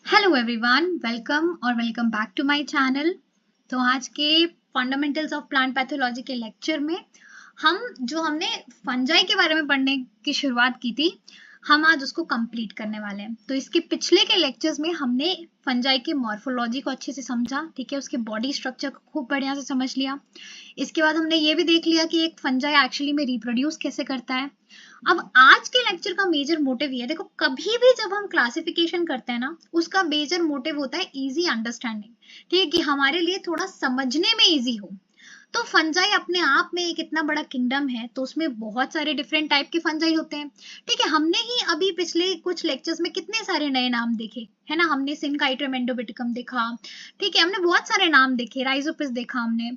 Hello everyone, welcome back to my channel. तो आज के फंडामेंटल्स ऑफ प्लांट पैथोलॉजी के लेक्चर में हमने फंजाई के बारे में पढ़ने की शुरुआत की थी, हम आज उसको कंप्लीट करने वाले हैं। तो इसके पिछले के लेक्चर्स में हमने फंजाई के मॉर्फोलॉजी को अच्छे से समझा, ठीक है, उसके बॉडी स्ट्रक्चर को खूब बढ़िया से समझ लिया। इसके बाद हमने ये भी देख लिया कि एक फंजाई एक्चुअली में रिप्रोड्यूस कैसे करता है। अब आज के लेक्चर का मेजर मोटिव ये है, देखो कभी भी जब हम क्लासिफिकेशन करते हैं ना, उसका मेजर मोटिव होता है इजी अंडरस्टैंडिंग, ठीक है, कि हमारे लिए थोड़ा समझने में इजी हो। तो फंजाई अपने आप में एक इतना बड़ा किंगडम है, तो उसमें बहुत सारे डिफरेंट टाइप के फंजाई होते हैं, ठीक है। हमने ही अभी पिछले कुछ लेक्चर्स में कितने सारे नए नाम देखे, है ना। हमने सिनकाइट्रम एंडोबिटिकम देखा, ठीक है, हमने बहुत सारे नाम देखे, राइजोपिस देखा हमने।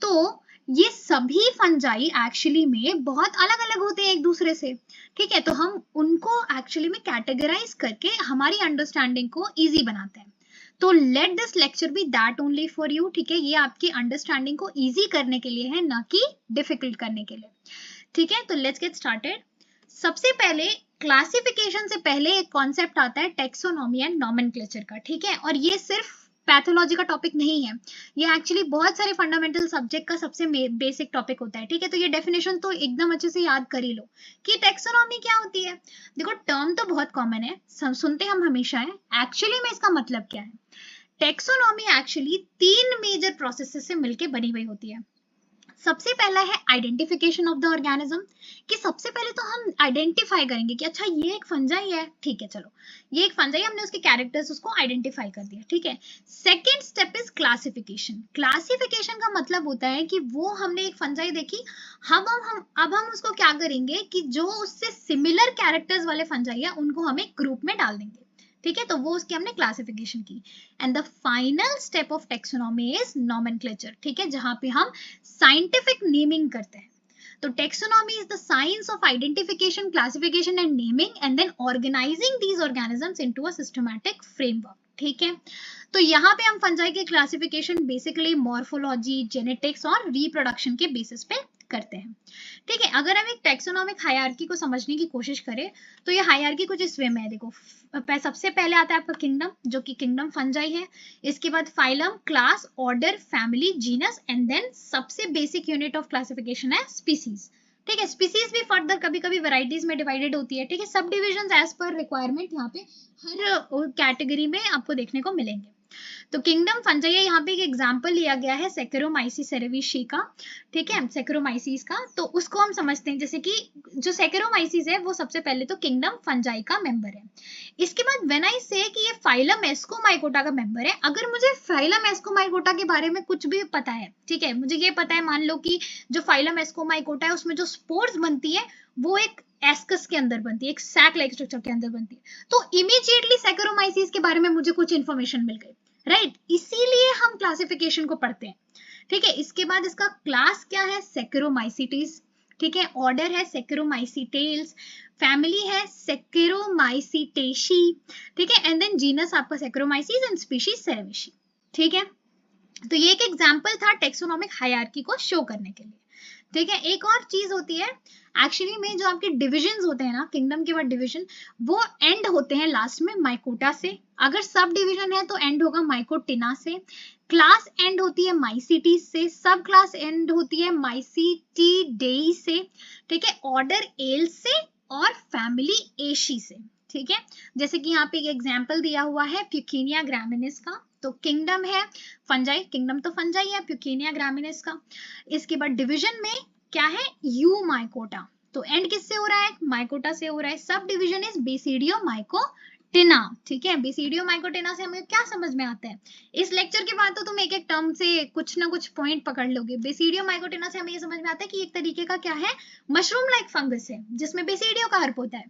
तो ये सभी फंजाई एक्चुअली में बहुत अलग अलग होते हैं एक दूसरे से, ठीक है। तो हम उनको एक्चुअली में कैटेगराइज करके हमारी अंडरस्टैंडिंग को इजी बनाते हैं। तो let this lecture be that only for you, ठीक है, ये आपकी अंडरस्टैंडिंग को इजी करने के लिए है, ना कि डिफिकल्ट करने के लिए, ठीक है। तो लेट्स गेट स्टार्टेड। सबसे पहले क्लासिफिकेशन से पहले एक कॉन्सेप्ट आता है टेक्सोनॉमी एंड नॉमेनक्लेचर का, ठीक है। और ये सिर्फ पैथोलॉजी का टॉपिक नहीं है, ये एक्चुअली बहुत सारे फंडामेंटल सब्जेक्ट का सबसे बेसिक टॉपिक होता है, ठीक है। तो ये डेफिनेशन तो एकदम अच्छे से याद कर ही लो कि टेक्सोनॉमी क्या होती है। देखो टर्म तो बहुत कॉमन है, सुनते हम हमेशा है, एक्चुअली में इसका मतलब क्या है। टेक्सोनॉमी एक्चुअली 3 मेजर प्रोसेसेस से मिलकर बनी हुई होती है। सबसे पहला है आइडेंटिफिकेशन ऑफ द ऑर्गेनिज्म, कि सबसे पहले तो हम आइडेंटिफाई करेंगे कि अच्छा ये एक फंजाई है, ठीक है, चलो ये एक फंजाई, हमने उसके कैरेक्टर्स उसको आइडेंटिफाई कर दिया, ठीक है। Second step is classification. Classification का मतलब होता है कि वो हमने एक फंजाई देखी, अब हम उसको क्या करेंगे कि जो उससे सिमिलर कैरेक्टर्स वाले फंजाई है उनको हम एक ग्रुप में डाल देंगे, ठीक है। तो वो उसकी हमने क्लासिफिकेशन की। And the final step of taxonomy is nomenclature, ठीक है, जहां पे हम साइंटिफिक नेमिंग करते हैं। तो taxonomy is the science of identification, classification and naming and then organising these organisms into a systematic framework, ठीक है। तो यहाँ पे हम फंजाई के क्लासिफिकेशन बेसिकली मॉर्फोलॉजी, जेनेटिक्स और रिप्रोडक्शन के बेसिस पे करते हैं, ठीक है। अगर हम एक टेक्सोनॉमिक हायरार्की को समझने की कोशिश करें तो ये हायरार्की कुछ इस वे में है। देखो सबसे पहले आता है आपका किंगडम, जो कि किंगडम फंजाई है। इसके बाद phylum, class, order, family, genus and then सबसे बेसिक यूनिट ऑफ क्लासिफिकेशन है स्पीसीज, ठीक है। स्पीसीज भी फर्दर कभी कभी वैरायटीज में डिवाइडेड होती है, ठीक है। Sub division as per requirement यहाँ पे हर कैटेगरी में आपको देखने को मिलेंगे। तो किंगडम फंजाई, यहाँ पे एक एग्जांपल लिया गया है सेकेरोमाइसीस सेरेविशी का, ठीक है, सेकेरोमाइसीस का। तो उसको हम समझते हैं, जैसे कि जो सेकेरोमाइसीस है वो सबसे पहले तो किंगडम फंजाई का मेंबर है। इसके बाद व्हेन आई से कि ये फाइलम एस्कोमाइकोटा का मेंबर है, अगर मुझे फाइलम एस्कोमाइकोटा के बारे में कुछ भी पता है, ठीक है, मुझे ये पता है, मान लो कि जो फाइलम एस्कोमाइकोटा है उसमें जो स्पोर्स बनती है वो एक एस्कस के अंदर बनती है, एक सैक लाइक स्ट्रक्चर के अंदर बनती है। तो इमीडिएटली सेकेरोमाइसीस के बारे में मुझे कुछ इंफॉर्मेशन मिल गई, राइट, इसीलिए हम क्लासिफिकेशन को पढ़ते हैं, ठीक है। इसके बाद इसका क्लास क्या है, सेकेरोमाइसीटीज, ठीक है। ऑर्डर है सेकेरोमाइसीटेल्स, फैमिली है सेकेरोमाइसीटेशी, ठीक है। एंड देन जीनस आपका सेकेरोमाइसीस एंड स्पीशीज सेरेविशी, ठीक है। तो ये एक एग्जांपल था टेक्सोनॉमिक हायरार्की को शो करने के लिए, ठीक है। एक और चीज होती है एक्चुअली में, जो आपके डिविजन्स होते हैं ना, किंगडम के बाद डिवीजन, वो एंड होते हैं लास्ट में माइकोटा से। अगर सब डिवीजन है तो एंड होगा माइकोटिना से। क्लास एंड होती है माइसीटीज से, सब क्लास एंड होती है माइसीटीडेई से, ठीक है। ऑर्डर एल से और फैमिली एशी से, ठीक है। जैसे कि यहाँ पे एक एग्जाम्पल दिया हुआ है प्यूकिनिया ग्रामिनिस का। तो किंगडम है फंजाई, किंगडम तो फंजाई है, प्यूकिनिया ग्रामिनिस का। इसके बाद डिवीजन में क्या है, यू माइकोटा। तो एंड किससे हो रहा है, माइकोटा से हो रहा है। सब डिवीजन इज बेसिडियो माइकोटिना, ठीक है। बेसिडियो माइकोटिना से हमें क्या समझ में आता है, इस लेक्चर के बाद तो तुम एक एक टर्म से कुछ ना कुछ पॉइंट पकड़ लोगे। बेसिडियो माइकोटिना से हमें ये समझ में आता है कि एक तरीके का क्या है, मशरूम लाइक फंगस है जिसमें बेसिडियो का अर्क होता है,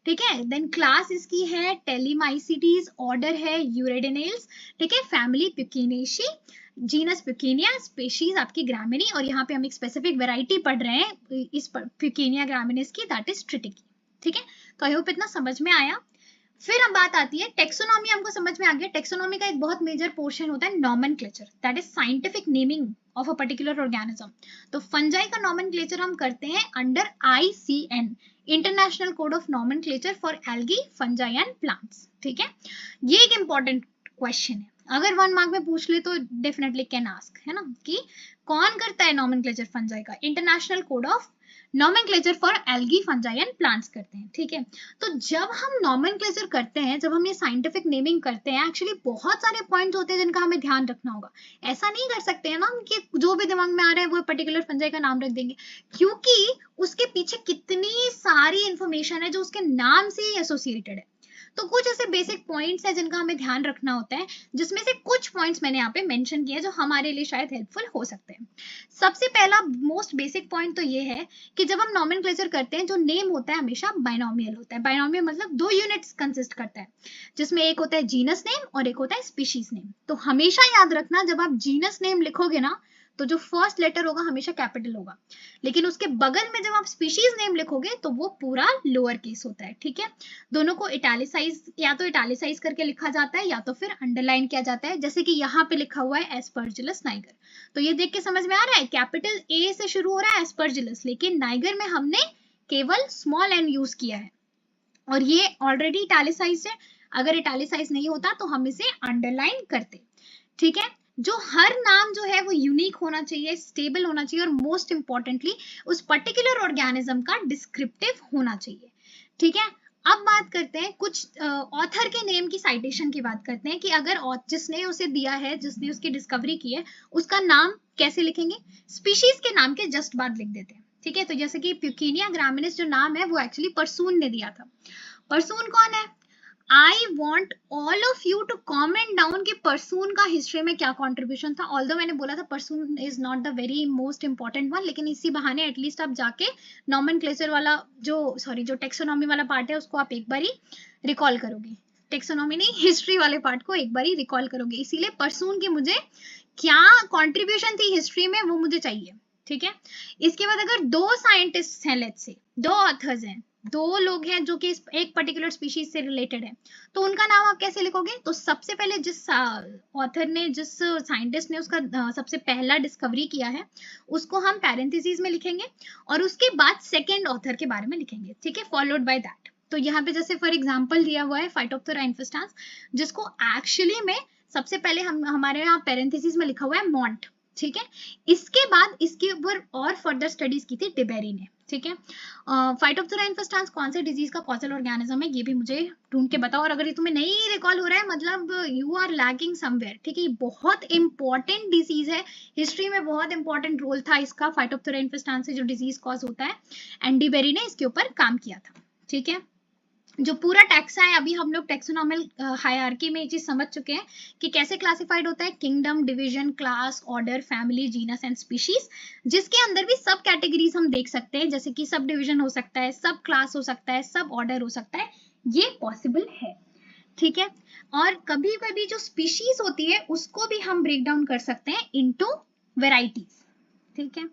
ठीक है। देन क्लास इसकी है टेलीमाइसीटीज, ऑर्डर है यूरेडिनेल्स, ठीक है। फैमिली प्यूकिनेशी, जीनस प्यूकिनिया, स्पीशीज आपकी ग्रामिनी, और यहाँ पे हम एक स्पेसिफिक वैरायटी पढ़ रहे हैं इस प्यूकिनिया ग्रामिनिस की, दैट इज ट्रिटिकी, ठीक है। तो आई होप इतना समझ में आया। फिर अब बात आती है टेक्सोनॉमी, हमको समझ में आ गया। टेक्सोनॉमी का एक बहुत मेजर पोर्शन होता है nomenclature, that is scientific naming of a particular organism. तो फंजाई का नॉमेनक्लेचर हम करते हैं under ICN, international code of nomenclature for algae, fungi and plants. ठीक है, ये एक इंपॉर्टेंट क्वेश्चन है, अगर 1 मार्क में पूछ ले तो डेफिनेटली कैन आस्क, है ना, कि कौन करता है नॉमेनक्लेचर फंजाई का? International code of nomenclature for algae, fungi and plants करते हैं। ठीक है, तो जब हम नॉमेनक्लेचर करते हैं, जब हम ये साइंटिफिक नेमिंग करते हैं, एक्चुअली बहुत सारे पॉइंट्स होते हैं जिनका हमें ध्यान रखना होगा। ऐसा नहीं कर सकते हैं ना हम कि जो भी दिमाग में आ रहा है वो पर्टिकुलर फंजाई का नाम रख देंगे, क्योंकि उसके पीछे कितनी सारी इंफॉर्मेशन है जो उसके नाम से ही एसोसिएटेड है। तो कुछ ऐसे बेसिक पॉइंट्स हैं जिनका हमें ध्यान रखना होता है, जिसमें से कुछ पॉइंट्स मैंने यहाँ पे मेंशन किए जो हमारे लिए शायद हेल्पफुल हो सकते हैं। सबसे पहला मोस्ट बेसिक पॉइंट तो ये है कि जब हम नॉमेनक्लेचर करते हैं, जो नेम होता है हमेशा बाइनोमियल होता है। बाइनोमियल मतलब 2 यूनिट्स कंसिस्ट करता है, जिसमें एक होता है जीनस नेम और एक होता है स्पीशीज नेम। तो हमेशा याद रखना, जब आप जीनस नेम लिखोगे ना, तो जो फर्स्ट लेटर होगा हमेशा कैपिटल होगा, लेकिन उसके बगल में जब आप स्पीशीज नेम लिखोगे तो वो पूरा लोअर केस होता है। ठीक है, दोनों को इटैलिसाइज, या तो इटैलिसाइज करके लिखा जाता है या तो फिर अंडरलाइन किया जाता है, जैसे कि यहाँ पे लिखा हुआ है एस्परजिलस नाइगर। तो ये देख के समझ में आ रहा है, कैपिटल ए से शुरू हो रहा है एस्परजिलस, लेकिन नाइगर में हमने केवल स्मॉल एन यूज किया है और ये ऑलरेडी इटैलिसाइज है। अगर इटैलिसाइज नहीं होता तो हम इसे अंडरलाइन करते। ठीक है, जो हर नाम जो है वो यूनिक होना चाहिए, स्टेबल होना चाहिए और मोस्ट इंपॉर्टेंटली उस पर्टिकुलर ऑर्गेनिज्म का डिस्क्रिप्टिव होना चाहिए। ठीक है, अब बात करते हैं कुछ ऑथर के नेम की साइटेशन की बात करते हैं कि अगर जिसने उसे दिया है, जिसने उसकी डिस्कवरी की है, उसका नाम कैसे लिखेंगे? स्पीशीज के नाम के जस्ट बाद लिख देते हैं। ठीक है, तो जैसे कि प्यूकिनिया ग्रामिनिस जो नाम है वो एक्चुअली परसून ने दिया था। परसून कौन है? I want all of you to comment down कि परसून का हिस्ट्री में क्या कॉन्ट्रीब्यूशन था। ऑल्दो मैंने बोला था Prasoon is not the very most important one, लेकिन इसी बहाने एटलीस्ट आप जाके नॉमेनक्लेचर वाला जो टेक्सोनॉमी वाला पार्ट है उसको आप एक बार ही रिकॉल करोगे। टेक्सोनॉमी नहीं, हिस्ट्री वाले पार्ट को एक बार ही रिकॉल करोगे, इसीलिए परसून की मुझे क्या कॉन्ट्रीब्यूशन थी हिस्ट्री में वो मुझे चाहिए। ठीक है, इसके बाद अगर 2 साइंटिस्ट हैं, लेट्स से 2 ऑथर्स हैं, 2 लोग हैं जो कि एक पर्टिकुलर स्पीशीज से रिलेटेड है, तो उनका नाम आप कैसे लिखोगे? तो सबसे पहले जिस ऑथर ने, जिस साइंटिस्ट ने उसका सबसे पहला डिस्कवरी किया है उसको हम पैरेंथेसिस में लिखेंगे और उसके बाद सेकेंड ऑथर के बारे में लिखेंगे। ठीक है, फॉलोड बाय दैट। तो यहाँ पे जैसे फॉर एग्जाम्पल दिया हुआ है फाइटोप्थेरा इन्फेस्टांस, जिसको एक्चुअली में सबसे पहले हमारे यहाँ पैरेंथेसिस में लिखा हुआ है मॉन्ट। ठीक है, इसके बाद इसके ऊपर और फर्दर स्टडीज की थी डिबेरी ने। ठीक है, फाइटोप्थेरा इन्फेस्टांस कौन से डिजीज का कॉजल ऑर्गेनिज्म है ये भी मुझे ढूंढ के बताओ, और अगर ये तुम्हें नहीं रिकॉल हो रहा है मतलब यू आर लैकिंग समवेयर। ठीक है, ये बहुत इंपॉर्टेंट डिजीज है, हिस्ट्री में बहुत इंपॉर्टेंट रोल था इसका, फाइटोप्थेरा इन्फेस्टांस से जो डिजीज कॉज होता है, एंड डिबेरी ने इसके ऊपर काम किया था। ठीक है, जो पूरा टैक्सा है, अभी हम लोग टेक्सोनॉमल हायरार्की में ये चीज समझ चुके हैं कि कैसे क्लासिफाइड होता है, kingdom, division, class, order, family, genus and species, जिसके अंदर भी सब कैटेगरीज हम देख सकते हैं, जैसे कि सब डिवीजन हो सकता है, सब क्लास हो सकता है, सब ऑर्डर हो सकता है, ये पॉसिबल है। ठीक है, और कभी कभी जो स्पीशीज होती है उसको भी हम ब्रेक डाउन कर सकते हैं इनटू वेराइटीज। ठीक है,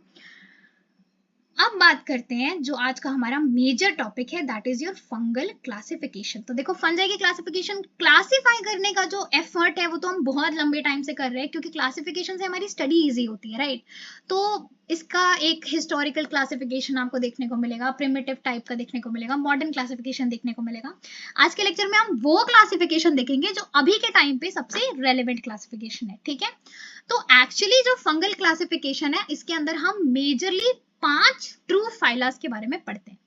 अब बात करते हैं जो आज का हमारा मेजर टॉपिक है, that is your fungal classification. तो देखो, फंजाई की क्लासिफिकेशन, क्लासिफाई करने का जो एफर्ट है वो तो हम बहुत लंबे टाइम से कर रहे हैं, क्योंकि क्लासिफिकेशन से हमारी स्टडी इजी होती है, राइट? तो इसका एक हिस्टोरिकल क्लासिफिकेशन आपको देखने को मिलेगा, प्रिमिटिव टाइप का देखने को मिलेगा, मॉडर्न क्लासिफिकेशन देखने को मिलेगा। आज के लेक्चर में हम वो क्लासिफिकेशन देखेंगे जो अभी के टाइम पे सबसे रेलिवेंट क्लासिफिकेशन है। ठीक है, तो एक्चुअली जो फंगल क्लासिफिकेशन है इसके अंदर हम मेजरली 5 ट्रू फाइलास के बारे में पढ़ते हैं,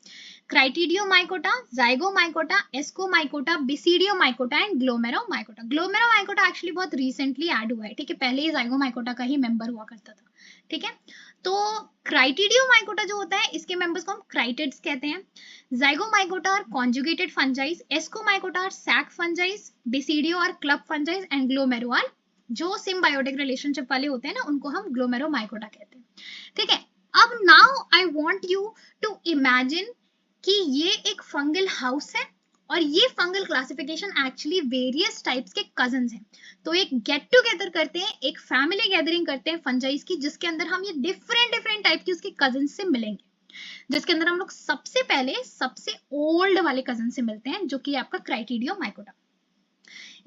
chytridiomycota, zygomycota, ascomycota, basidiomycota and glomeromycota. Glomeromycota actually बहुत रिसेंटली ऐड हुआ है। ठीक है, पहले ये जाइगोमाइकोटा का ही मेंबर हुआ करता था। ठीक है, तो क्राइटिडियोमाइकोटा जो होता है इसके मेंबर्स को हम क्राइटिड्स कहते हैं। Zygomycota are conjugated fungi, ascomycota are sac fungi, basidio are club fungi and glomero are जो सिम्बायोटिक रिलेशनशिप वाले होते हैं ना, उनको हम ग्लोमेरोमाइकोटा कहते हैं। ठीक है, अब now I want you to imagine कि ये एक फंगल हाउस है और ये fungal classification actually various types के कजन्स हैं। तो एक गेट टुगेदर करते हैं, एक फैमिली गैदरिंग करते हैं फंजाइज की, जिसके अंदर हम ये डिफरेंट टाइप की उसके कजन्स से मिलेंगे। जिसके अंदर हम लोग सबसे पहले सबसे ओल्ड वाले कजन से मिलते हैं, जो कि आपका क्राइटीडियोमाइकोटा।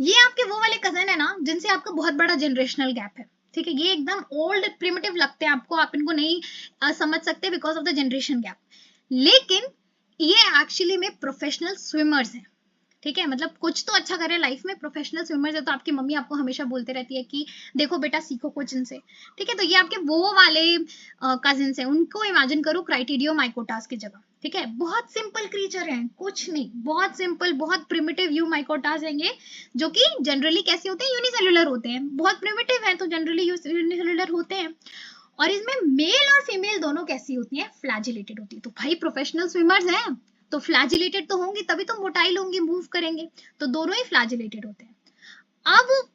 ये आपके वो वाले कजन है ना जिनसे आपका बहुत बड़ा जनरेशनल गैप है, ठीक है। ये एकदम ओल्ड प्रिमिटिव लगते हैं आपको, आप इनको नहीं समझ सकते because of the generation gap, लेकिन ये एक्चुअली में प्रोफेशनल स्विमर्स हैं, ठीक है। मतलब कुछ तो अच्छा करे लाइफ में, प्रोफेशनल स्विमर्स है। तो आपकी मम्मी आपको हमेशा बोलते रहती है कि देखो बेटा सीखो कुछ इनसे, ठीक है। तो ये आपके वो वाले कजिन्स हैं, उनको इमेजिन करो क्राइटीडियोमाइकोटास की जगह, ठीक है। बहुत सिंपल क्रीचर हैं, कुछ नहीं, बहुत सिंपल, बहुत प्रिमिटिव यूमाइकोटास हैं ये, जो कि जनरली कैसे होते हैं, यूनिसेलुलर होते हैं। बहुत प्रिमिटिव हैं तो जनरली यूनिसेलुलर होते हैं। और इसमें मेल और फीमेल दोनों कैसी होती हैं, फ्लैजिलेटेड होती है। तो भाई प्रोफेशनल स्विमर्स हैं तो फ्लैजिलेटेड तो होंगी, तभी तो मोटाइल होंगी, मूव करेंगे, तो दोनों ही फ्लैजिलेटेड होते हैं। अब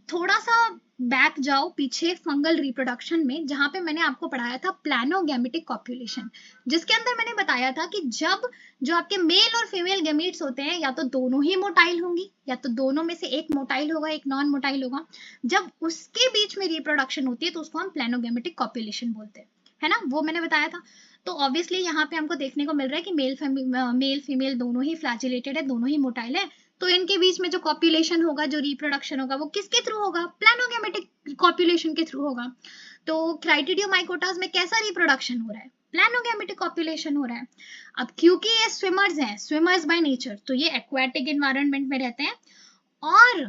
थोड़ा सा बैक जाओ पीछे फंगल रिप्रोडक्शन में, जहां पे मैंने आपको पढ़ाया था प्लानोगैमेटिक कॉप्युलेशन, जिसके अंदर मैंने बताया था कि जब जो आपके मेल और फीमेल गैमीट्स होते हैं, या तो दोनों ही मोटाइल होंगी, या तो दोनों में से एक मोटाइल होगा, एक नॉन मोटाइल होगा। जब उसके बीच में रिप्रोडक्शन होती है तो उसको हम प्लानोगैमेटिक कॉप्युलेशन बोलते हैं, है ना, वो मैंने बताया था। तो ऑब्वियसली यहाँ पे हमको देखने को मिल रहा है कि मेल फीमेल दोनों ही फ्लैजिलेटेड है, दोनों ही मोटाइल है। तो इनके बीच में जो कॉप्युलेशन होगा, जो रिप्रोडक्शन होगा, वो किसके थ्रू होगा, प्लानोगैमेटिक कॉप्युलेशन के थ्रू होगा। तो क्राइटीडियोमाइकोटास में कैसा रिप्रोडक्शन हो रहा है, प्लानोगैमेटिक कॉप्युलेशन हो रहा है। अब क्योंकि ये स्विमर्स हैं, स्विमर्स बाय नेचर, तो ये एक्वाटिक एनवायरनमेंट में रहते हैं। और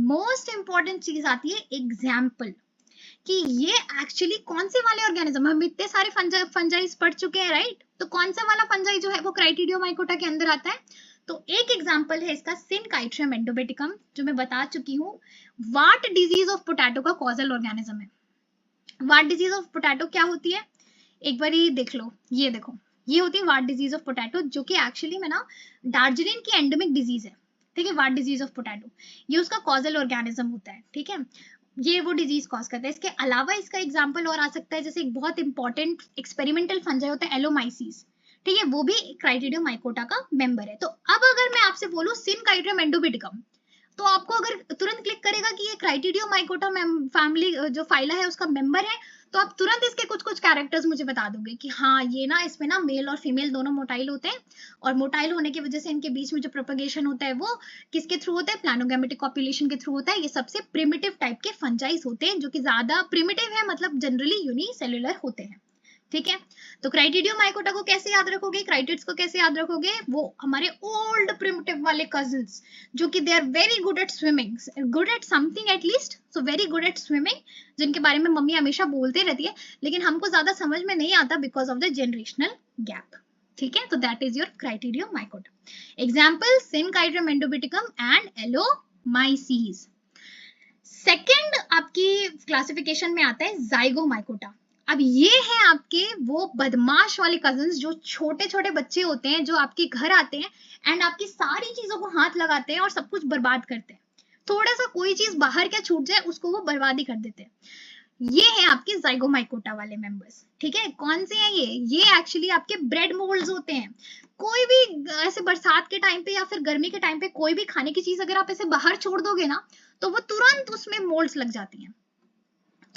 मोस्ट इंपॉर्टेंट चीज आती है एग्जाम्पल, कि ये एक्चुअली कौन से वाले ऑर्गेनिज्म, हम इतने सारे फंजाइज पढ़ चुके हैं, राइट। तो कौन सा वाला फंजाई जो है वो क्राइटीडियोमाइकोटा के अंदर आता है। तो एक एग्जांपल है इसका सिनकाइट्रियम एंडोबेटिकम, जो मैं बता चुकी हूँ वाट डिजीज ऑफ पोटैटो का कॉजल ऑर्गेनिज्म है। वाट डिजीज ऑफ पोटैटो क्या होती है, एक बार ही देख लो, ये देखो, ये होती है वाट डिजीज ऑफ पोटैटो, जो कि एक्चुअली में ना दार्जिलिंग की एंडेमिक डिजीज है, ठीक है। वाट डिजीज ऑफ पोटैटो ये उसका कॉजल ऑर्गेनिज्म होता है, ठीक है। ये वो डिजीज कॉज करता है। इसके अलावा इसका एग्जांपल और आ सकता है, जैसे एक बहुत इंपॉर्टेंट एक्सपेरिमेंटल फंजाई होता है एलोमाइसिस, ठीक है, वो भी क्राइटीडियोमाइकोटा का मेंबर है। तो अब अगर मैं आपसे बोलूं सिनकाइट्रियम एंडोबेटिकम, तो आपको अगर तुरंत क्लिक करेगा कि ये क्राइटीडियोमाइकोटा फैमिली जो फाइला है उसका मेंबर है, तो आप तुरंत इसके कुछ कुछ कैरेक्टर्स मुझे बता दोगे कि हाँ ये ना, इसमें ना मेल और फीमेल दोनों मोटाइल होते हैं, और मोटाइल होने की वजह से इनके बीच में जो प्रोपगेशन होता है वो किसके थ्रू होता है, प्लानोगैमेटिक कॉप्युलेशन के थ्रू होता है। ये सबसे प्रिमिटिव टाइप के फंजाइज होते हैं, जो कि ज्यादा प्रिमिटिव है, मतलब जनरली यूनिसेलुलर होते हैं, ठीक है। तो क्राइटीडियोमाइकोटा को कैसे याद रखोगे, क्राइटिड्स को कैसे याद रखोगे, वो हमारे ओल्ड प्रिमिटिव वाले कजिन्स, जो कि they are very good at swimming, good at something at least, so very good at swimming, जिनके बारे में मम्मी हमेशा बोलते रहती है, लेकिन हमको ज्यादा समझ में नहीं आता because of the generational gap, ठीक है। तो that is your chytridiomycota. Example synchytrium endobioticum and allomyces. Second आपकी क्लासिफिकेशन में आता है जाइगोमाइकोटा। अब ये है आपके वो बदमाश वाले कजिन्स, जो छोटे छोटे बच्चे होते हैं, जो आपके घर आते हैं एंड आपकी सारी चीजों को हाथ लगाते हैं और सब कुछ बर्बाद करते हैं। थोड़ा सा कोई चीज बाहर क्या छूट जाए उसको वो बर्बादी कर देते हैं। ये है आपके जाइगोमाइकोटा वाले मेंबर्स, ठीक है। कौन से हैं ये एक्चुअली आपके ब्रेड मोल्ड्स होते हैं। कोई भी ऐसे बरसात के टाइम पे या फिर गर्मी के टाइम पे कोई भी खाने की चीज अगर आप ऐसे बाहर छोड़ दोगे ना, तो वो तुरंत उसमें मोल्ड्स लग जाती हैं।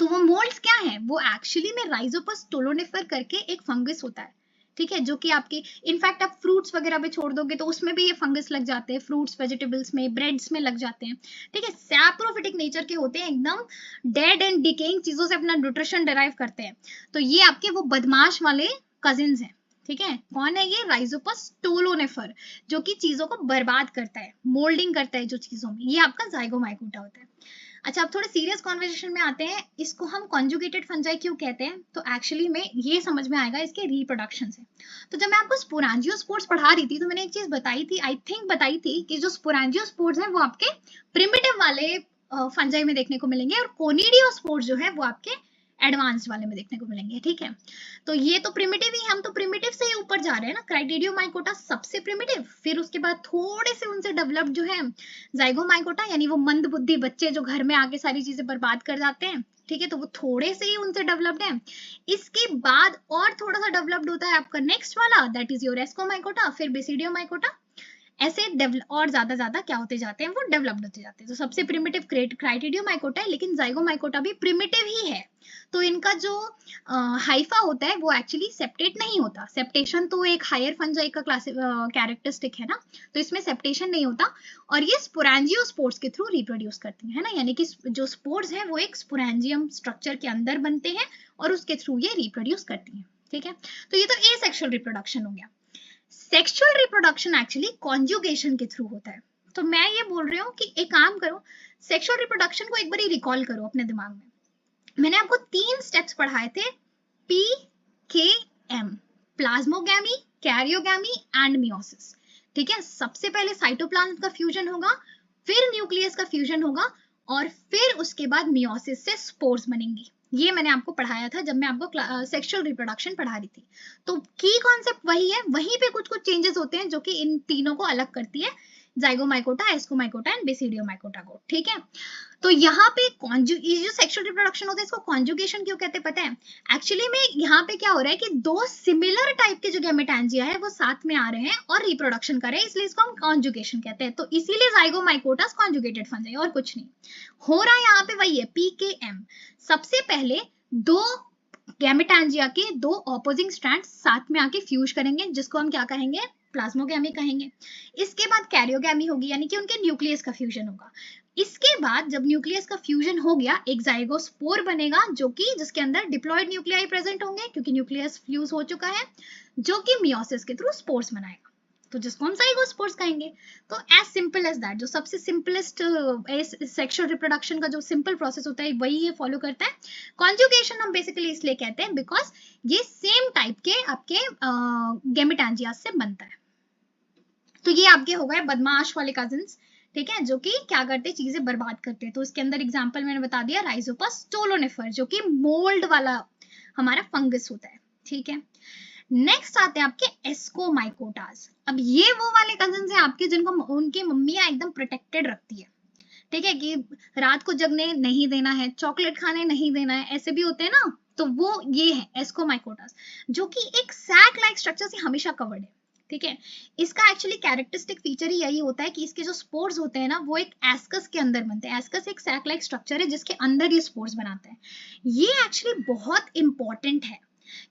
तो वो मोल्ड्स क्या है, वो एक्चुअली में राइजोपस स्टोलोनिफर करके एक फंगस होता है, ठीक है, जो कि आपके इनफैक्ट आप फ्रूट्स वगैरह पे छोड़ दोगे तो उसमें भी ये फंगस लग जाते हैं, फ्रूट्स वेजिटेबल्स में, ब्रेड्स में लग जाते हैं, ठीक है। सैप्रोफिटिक नेचर के होते हैं, एकदम डेड एंड डिकेइंग चीजों से अपना न्यूट्रिशन डिराइव करते हैं। तो ये आपके वो बदमाश वाले कजिन्स हैं, ठीक है। कौन है ये, राइजोपस स्टोलोनिफर, जो कि चीजों को बर्बाद करता है, मोल्डिंग करता है जो चीजों में, ये आपका जाइगोमाइकोटा होता है। अच्छा, अब थोड़े सीरियस कॉन्वर्सेशन में आते हैं, इसको हम कॉन्जुगेटेड फंजाई क्यों कहते हैं। तो एक्चुअली में ये समझ में आएगा इसके रिप्रोडक्शन से। तो जब मैं आपको स्पोरांजियोस्पोर्स पढ़ा रही थी तो मैंने एक चीज बताई थी, आई थिंक बताई थी, कि जो स्पोरांजियोस्पोर्स हैं वो आपके प्रिमिटिव वाले फंजाई में देखने को मिलेंगे, और कोनिडियोस्पोर्स जो है वो आपके एडवांस्ड वाले में देखने को मिलेंगे, ठीक है। तो ये तो प्रिमिटिव ही, हम तो प्रिमिटिव से ही ऊपर जा रहे हैं ना, क्राइटीडियोमाइकोटा सबसे प्रिमिटिव, फिर उसके बाद थोड़े से उनसे डेवलप्ड जो है जाइगोमाइकोटा, यानी वो मंद बुद्धि बच्चे जो घर में आके सारी चीजें बर्बाद कर जाते हैं, ठीक है। तो वो थोड़े से ही उनसे डेवलप्ड है। इसके बाद और थोड़ा सा डेवलप्ड होता है आपका नेक्स्ट वाला, दैट इज योर एस्कोमाइकोटा, फिर बेसिडियोमाइकोटा, ऐसे और ज्यादा क्या होते जाते हैं, वो डेवलप्ड होते जाते हैं। तो सबसे प्रिमिटिव क्राइटेरियोमाइकोटा है, लेकिन जाइगोमाइकोटा भी प्रिमिटिव ही है। तो इनका जो हाइफा होता है वो एक्चुअली सेप्टेट नहीं होता। सेप्टेशन तो एक हायर फंजाई का कैरेक्टरिस्टिक है ना, तो इसमें सेप्टेशन नहीं होता। और ये स्पोरेंजियोस्पोर्स के थ्रू रिप्रोड्यूस करती है ना, यानी कि जो स्पोर्स हैं वो एक स्पोरेंजियम स्ट्रक्चर के अंदर बनते हैं और उसके थ्रू ये रिप्रोड्यूस करती हैं। ठीक है, तो ये तो एसेक्सुअल रिप्रोडक्शन हो गया। सेक्सुअल रिप्रोडक्शन एक्चुअली कॉन्जुगेशन के थ्रू होता है। तो मैं ये बोल रही हूँ कि एक काम करो, सेक्सुअल रिप्रोडक्शन को एक बार रिकॉल करो अपने दिमाग में। मैंने आपको 3 स्टेप्स पढ़ाए थे, PKM, plasmogamy, karyogamy and meiosis. ठीक है, सबसे पहले साइटोप्लाज्म का फ्यूजन होगा, फिर न्यूक्लियस का फ्यूजन होगा, और फिर उसके बाद मियोसिस से स्पोर्स बनेंगी। ये मैंने आपको पढ़ाया था जब मैं आपको सेक्सुअल रिप्रोडक्शन पढ़ा रही थी। तो की कॉन्सेप्ट वही है, वहीं पे कुछ कुछ चेंजेस होते हैं जो कि इन तीनों को अलग करती है, जाइगोमाइकोटा, एस्कोमाइकोटा एंड बेसिडियोमाइकोटा को। ठीक है, तो यहाँ पे ये जो सेक्सुअल रिप्रोडक्शन होता है इसको कॉन्जुगेशन क्यों कहते हैं पता है? एक्चुअली में यहाँ पे क्या हो रहा है कि 2 सिमिलर टाइप के जो गैमेटैंजिया है वो साथ में आ रहे हैं और रिप्रोडक्शन कर रहे हैं, इसलिए इसको हम कॉन्जुगेशन कहते हैं। तो इसीलिए जाइगोमाइकोटास कॉन्जुगेटेड फंजाई, और कुछ नहीं हो रहा है। यहाँ पे वही है, PKM। सबसे पहले 2 गैमेटैंजिया के 2 ऑपोजिंग स्ट्रैंड्स साथ में आके फ्यूज करेंगे, जिसको हम क्या कहेंगे? प्लाज्मोगैमी कहेंगे। इसके बाद कैरियोगैमी होगी, यानी कि उनके न्यूक्लियस का फ्यूजन होगा। इसके बाद जब न्यूक्लियस का फ्यूजन हो गया, एक जाइगोस्पोर बनेगा, जो कि जिसके अंदर डिप्लॉयड न्यूक्लियाई प्रेजेंट होंगे क्योंकि न्यूक्लियस फ्यूज हो चुका है, जो कि मियोसिस के थ्रू स्पोर्स बनाएगा, तो जिसको हम जाइगोस्पोर्स कहेंगे। तो एज सिंपल एज दैट, जो सबसे सिंपलेस्ट सेक्सुअल रिप्रोडक्शन का जो सिंपल प्रोसेस होता है वही ये फॉलो करता है। कॉन्जुगेशन हम बेसिकली इसलिए कहते हैं बिकॉज ये सेम टाइप के आपके गैमेटैंजियास से बनता है। तो ये आपके हो गए बदमाश वाले कजिन्स, ठीक है, जो कि क्या करते, चीजें बर्बाद करते। तो इसके अंदर एग्जांपल मैंने बता दिया, राइजोपस स्टोलोनिफर, जो कि मोल्ड वाला हमारा फंगस होता है। ठीक है, नेक्स्ट आते हैं आपके एस्कोमाइकोटास। अब ये वो वाले कजिन्स हैं आपके जिनको उनकी मम्मियां एकदम प्रोटेक्टेड रखती है। ठीक है, कि रात को जगने नहीं देना है, चॉकलेट खाने नहीं देना है, ऐसे भी होते हैं ना, तो वो ये है एस्कोमाइकोटास, जो कि एक सैक लाइक स्ट्रक्चर से हमेशा कवर्ड है। ठीक है, इसका एक्चुअली कैरेक्टरिस्टिक फीचर ही यही होता है कि इसके जो स्पोर्स होते हैं ना वो एक एस्कस के अंदर बनते हैं। एस्कस एक सैक लाइक स्ट्रक्चर है जिसके अंदर ये स्पोर्स बनाते हैं। ये एक्चुअली बहुत इंपॉर्टेंट है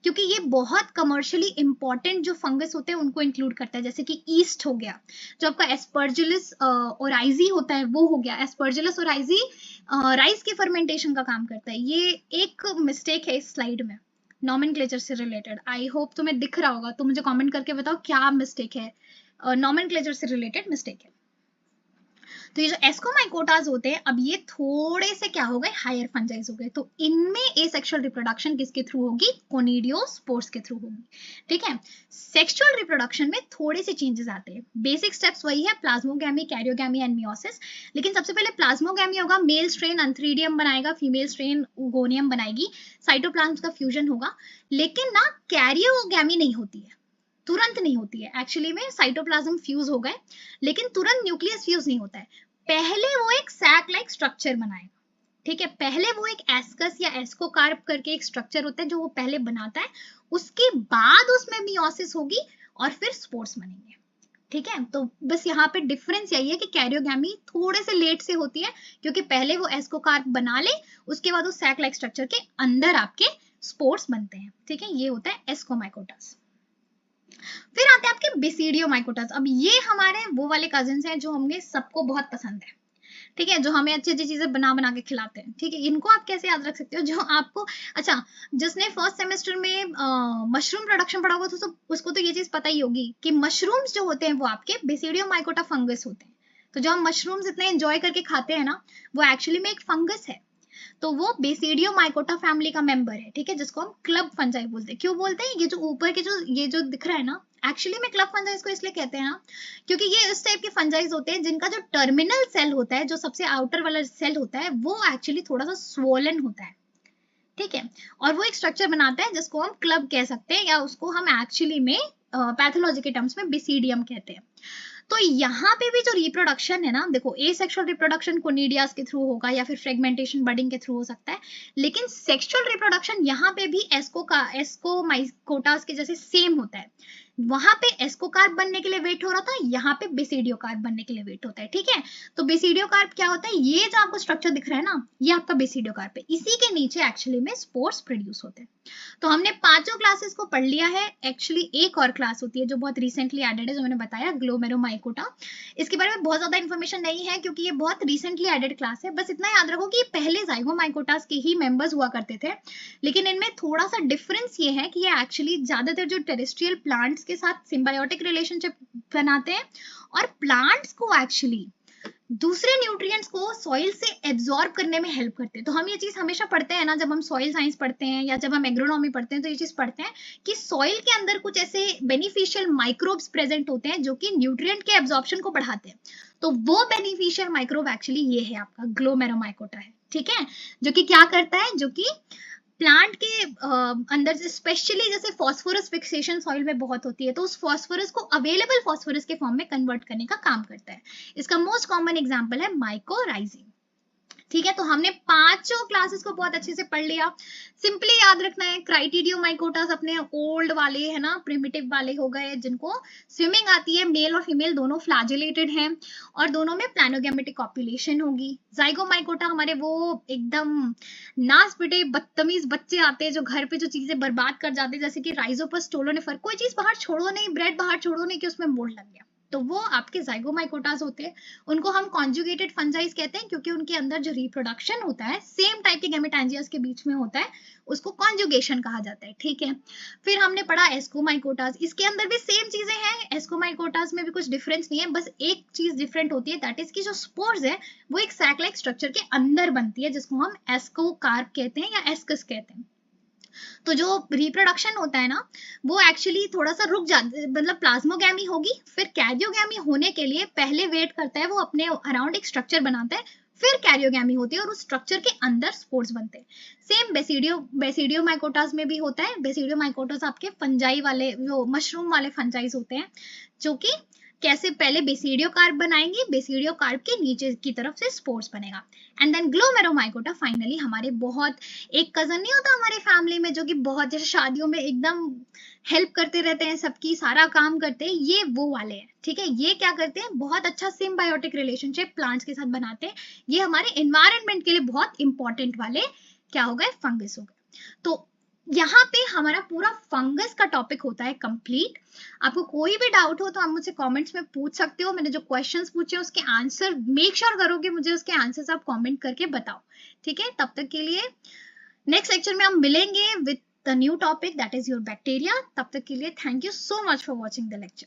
क्योंकि ये बहुत कमर्शियली इंपॉर्टेंट जो फंगस होते हैं उनको इंक्लूड करता है, जैसे कि ईस्ट हो गया, जो आपका एस्परजिलस ओराइजी होता है वो हो गया। एस्परजिलस ओराइजी राइस के फर्मेंटेशन का काम करता है। ये एक मिस्टेक है इस स्लाइड में नॉमेनक्लेचर से रिलेटेड, आई होप तुम्हें दिख रहा होगा, तो मुझे कमेंट करके बताओ क्या मिस्टेक है, नॉमेनक्लेचर से रिलेटेड मिस्टेक है। तो ये जो एस्कोमाइकोटास होते हैं, अब ये थोड़े से क्या हो गए, हायर फंजाइज हो गए। तो इनमें एसेक्सुअल रिप्रोडक्शन किसके थ्रू होगी? कोनिडियोस्पोर्स के थ्रू होगी। ठीक है, सेक्सुअल रिप्रोडक्शन में थोड़े से चेंजेस आते हैं। बेसिक स्टेप्स वही है, प्लाज्मोगैमी, कैरियोगैमी एंड मियोसिस। लेकिन सबसे पहले प्लाज्मोगैमी होगा, मेल स्ट्रेन अंथ्रीडियम बनाएगा, फीमेल स्ट्रेन गोनियम बनाएगी, साइटोप्लाज्म का फ्यूजन होगा। लेकिन ना कैरियोगैमी नहीं होती है, तुरंत नहीं होती है। एक्चुअली में साइटोप्लाज्म फ्यूज हो गए लेकिन तुरंत न्यूक्लियस फ्यूज नहीं होता है, पहले वो एक सैक लाइक स्ट्रक्चर बनाएगा। ठीक है, पहले वो एक एस्कस या एस्कोकार्प करके एक स्ट्रक्चर होता है जो वो पहले बनाता है, उसके बाद उसमें मियोसिस होगी और फिर स्पोर्स बनेंगे। ठीक है, तो बस यहाँ पे डिफरेंस यही है कि कैरियोगैमी थोड़े से लेट से होती है क्योंकि पहले वो एस्कोकार्प बना ले, उसके बाद उस सैक लाइक स्ट्रक्चर के अंदर आपके स्पोर्स बनते हैं। ठीक है, ये होता है एस्कोमाइकोटास। फिर आते हैं आपके बेसिडियोमाइकोटास। अब ये हमारे वो वाले कजिन्स हैं जो हमें सबको बहुत पसंद है। ठीक है, जो हमें अच्छी अच्छी चीजें बना बना के खिलाते हैं। ठीक है, इनको आप कैसे याद रख सकते हो? जो आपको, अच्छा, जिसने फर्स्ट सेमेस्टर में मशरूम प्रोडक्शन पढ़ा होगा तो उसको तो ये चीज पता ही होगी कि मशरूम्स जो होते हैं वो आपके बेसिडियोमाइकोटा फंगस होते हैं। तो जो हम मशरूम्स इतने एंजॉय करके खाते हैं ना, वो एक्चुअली में एक फंगस है। तो वो बेसिडियोमाइकोटा फैमिली का मेंबर है। ठीक है, जिसको हम क्लब फंजाई बोलते हैं। क्यों बोलते हैं? ये जो ऊपर के ये जो दिख रहा है ना, एक्चुअली में क्लब फंजाइज को इसलिए कहते हैं ना क्योंकि ये इस टाइप के फंजाइज होते हैं जिनका जो टर्मिनल सेल होता है, जो सबसे आउटर वाला सेल होता है, वो एक्चुअली थोड़ा सा स्वोलन होता है। ठीक है, और वो एक स्ट्रक्चर बनाता है जिसको हम क्लब कह सकते हैं, या उसको हम एक्चुअली में पैथोलॉजी के टर्म्स में बेसिडियम कहते हैं। तो यहाँ पे भी जो रिप्रोडक्शन है ना, देखो, एसेक्सुअल रिप्रोडक्शन कोनिडियास के थ्रू होगा या फिर फ्रेगमेंटेशन बडिंग के थ्रू हो सकता है, लेकिन सेक्सुअल रिप्रोडक्शन यहाँ पे भी एस्कोमाइकोटास के जैसे सेम होता है। वहां पे एस्कोकार्प बनने के लिए वेट हो रहा था, यहाँ पे बेसिडियोकार्प बनने के लिए वेट होता है, ठीक है। तो बेसिडियोकार्प क्या होता है, ये जो आपको स्ट्रक्चर दिख रहा है ना, ये आपका बेसिडियोकार्प है, इसी के नीचे एक्चुअली में स्पोर्स प्रोड्यूस होते हैं। तो हमने पांचों क्लासेस को पढ़ लिया है। एक्चुअली एक और क्लास होती है जो बहुत रिसेंटली एडेड है, जो मैंने बताया, ग्लोमेरुलोमाइकोटा। इसके बारे में बहुत ज्यादा इन्फॉर्मेशन नहीं है क्योंकि ये बहुत रिसेंटली एडेड क्लास है। बस इतना याद रखो कि पहले जाइगोमाइकोटास के ही मेंबर्स हुआ करते थे, लेकिन इनमें थोड़ा सा डिफरेंस ये है कि ये एक्चुअली ज्यादातर जो टेरेस्ट्रियल प्लांट्स के साथ सिम्बायोटिक रिलेशनशिप बनाते हैं और प्लांट्स को एक्चुअली दूसरे न्यूट्रिएंट्स को सॉइल से एब्जॉर्ब करने में हेल्प करते हैं। तो हम ये चीज हमेशा पढ़ते हैं ना, जब हम सॉइल साइंस पढ़ते हैं या जब हम एग्रोनॉमी पढ़ते हैं, तो ये चीज पढ़ते हैं कि सॉइल के अंदर कुछ ऐसे बेनिफिशियल माइक्रोब्स प्रेजेंट होते हैं जो कि न्यूट्रिएंट के एब्जॉर्प्शन को बढ़ाते हैं। तो वो बेनिफिशियल माइक्रोब एक्चुअली ये है, आपका ग्लोमेरुलोमाइकोटा है, ठीक है, जो कि क्या करता है, जो कि प्लांट के अंदर से स्पेशली जैसे फॉस्फोरस फिक्सेशन सॉइल में बहुत होती है, तो उस फॉस्फोरस को अवेलेबल फॉस्फोरस के फॉर्म में कन्वर्ट करने का काम करता है। इसका मोस्ट कॉमन एग्जांपल है माइकोराइजिंग, ठीक है। तो हमने पांचों क्लासेस को बहुत अच्छे से पढ़ लिया। सिंपली याद रखना है, क्राइटीडियोमाइकोटास अपने ओल्ड वाले है ना, प्रिमिटिव वाले हो गए, जिनको स्विमिंग आती है, मेल और फीमेल दोनों फ्लैजेलेटेड हैं और दोनों में प्लानोगैमेटिक कॉपुलेशन होगी। जाइगोमाइकोटा हमारे वो एकदम नास पिटे बदतमीज बच्चे आते हैं जो घर पे जो चीजें बर्बाद कर जाते हैं, जैसे कि राइजोपस स्टोलोनिफर, कोई चीज बाहर छोड़ो नहीं, ब्रेड बाहर छोड़ो नहीं कि उसमें मोल्ड लग गया, तो वो आपके जाइगोमाइकोटास होते हैं। उनको हम कॉन्जुगेटेड फंजाइज कहते हैं क्योंकि उनके अंदर जो रिप्रोडक्शन होता है सेम टाइप के गैमेटैंजियास के बीच में होता है, उसको कॉन्जुगेशन कहा जाता है, ठीक है। फिर हमने पढ़ा एस्कोमाइकोटास, इसके अंदर भी सेम चीजें हैं, एस्कोमाइकोटास में भी कुछ डिफरेंस नहीं है, बस एक चीज डिफरेंट होती है, दैट इज की जो स्पोर्स है वो एक सैक लाइक स्ट्रक्चर के अंदर बनती है, जिसको हम एस्कोकार्प कहते हैं या एस्कस कहते हैं। तो जो रिप्रोडक्शन होता है ना, वो एक्चुअली थोड़ा सा रुक जाता है, मतलब प्लाज्मोगैमी होगी, फिर कैरियोगैमी होने के लिए पहले वेट करता है, वो अपने अराउंड एक स्ट्रक्चर बनाता है, फिर कैरियोगैमी होती है और उस स्ट्रक्चर के अंदर स्पोर्स बनते हैं। सेम बेसिडियोमाइकोटास में भी होता है। बेसिडियोमाइकोटास आपके फंजाई वाले, वो मशरूम वाले फंजाइज होते हैं, जो कि कैसे पहले बेसिडियोकार्प बनाएंगे, बेसिडियोकार्प के नीचे की तरफ से स्पोर्स बनेगा, एंड देन ग्लोमेरुलोमाइकोटा फाइनली हमारे बहुत, एक कजन नहीं होता हमारे फैमिली में जो कि बहुत जैसे शादियों में एकदम हेल्प करते रहते हैं, सबकी सारा काम करते हैं, ये वो वाले हैं, ठीक है। ये क्या करते हैं, बहुत अच्छा सिम्बायोटिक रिलेशनशिप प्लांट्स के साथ बनाते हैं। ये हमारे एनवायरनमेंट के लिए बहुत इंपॉर्टेंट वाले क्या हो गए, फंगस हो गए। तो यहाँ पे हमारा पूरा फंगस का टॉपिक होता है कंप्लीट। आपको कोई भी डाउट हो तो आप मुझसे कमेंट्स में पूछ सकते हो। मैंने जो क्वेश्चंस पूछे उसके आंसर मेक श्योर करो कि मुझे उसके आंसर्स आप कमेंट करके बताओ, ठीक है। तब तक के लिए नेक्स्ट लेक्चर में हम मिलेंगे with the new topic, that is your bacteria. तब तक के लिए thank you so much for watching the lecture.